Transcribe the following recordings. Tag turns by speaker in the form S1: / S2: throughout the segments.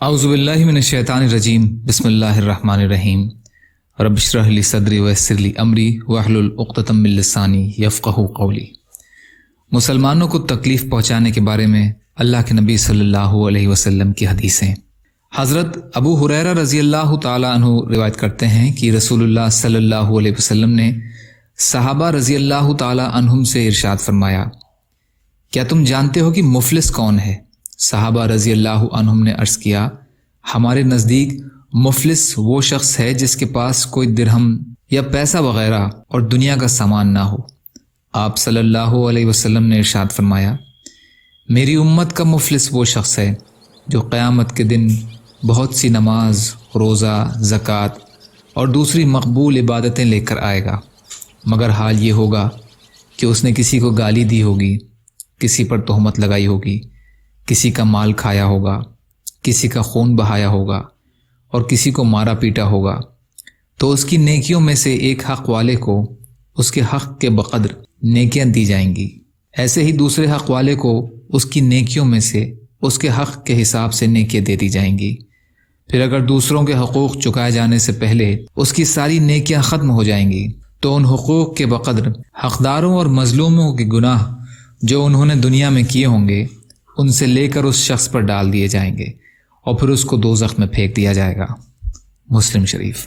S1: اعوذ باللہ من الشیطان الرجیم بسم اللہ الرحمن الرحیم رب اشرح لی صدری ویسر لی امری واحلل عقدۃ من لسانی یفقہوا قولی۔ مسلمانوں کو تکلیف پہنچانے کے بارے میں اللہ کے نبی صلی اللہ علیہ وسلم کی حدیثیں۔ حضرت ابو ہریرہ رضی اللہ تعالیٰ عنہ روایت کرتے ہیں کہ رسول اللہ صلی اللہ علیہ وسلم نے صحابہ رضی اللہ تعالیٰ عنہم سے ارشاد فرمایا، کیا تم جانتے ہو کہ مفلس کون ہے؟ صحابہ رضی اللہ عنہم نے عرض کیا، ہمارے نزدیک مفلس وہ شخص ہے جس کے پاس کوئی درہم یا پیسہ وغیرہ اور دنیا کا سامان نہ ہو۔ آپ صلی اللہ علیہ وسلم نے ارشاد فرمایا، میری امت کا مفلس وہ شخص ہے جو قیامت کے دن بہت سی نماز، روزہ، زکوٰۃ اور دوسری مقبول عبادتیں لے کر آئے گا، مگر حال یہ ہوگا کہ اس نے کسی کو گالی دی ہوگی، کسی پر تہمت لگائی ہوگی، کسی کا مال کھایا ہوگا، کسی کا خون بہایا ہوگا اور کسی کو مارا پیٹا ہوگا، تو اس کی نیکیوں میں سے ایک حق والے کو اس کے حق کے بقدر نیکیاں دی جائیں گی، ایسے ہی دوسرے حق والے کو اس کی نیکیوں میں سے اس کے حق کے حساب سے نیکیاں دے دی جائیں گی۔ پھر اگر دوسروں کے حقوق چکائے جانے سے پہلے اس کی ساری نیکیاں ختم ہو جائیں گی تو ان حقوق کے بقدر حقداروں اور مظلوموں کے گناہ جو انہوں نے دنیا میں کیے ہوں گے ان سے لے کر اس شخص پر ڈال دیے جائیں گے اور پھر اس کو دوزخ میں پھینک دیا جائے گا۔ مسلم شریف۔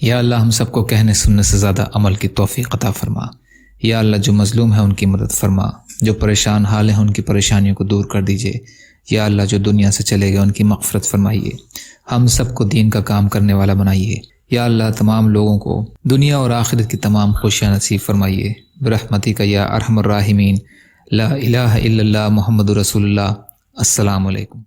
S1: یا اللہ ہم سب کو کہنے سننے سے زیادہ عمل کی توفیق عطا فرما۔ یا اللہ جو مظلوم ہیں ان کی مدد فرما، جو پریشان حال ہیں ان کی پریشانیوں کو دور کر دیجئے۔ یا اللہ جو دنیا سے چلے گئے ان کی مغفرت فرمائیے، ہم سب کو دین کا کام کرنے والا بنائیے۔ یا اللہ تمام لوگوں کو دنیا اور آخرت کی تمام خوشیاں نصیب فرمائیے برحمتک یا ارحم الراحمین۔ لا الہ الا اللہ محمد رسول اللہ۔ السلام علیکم۔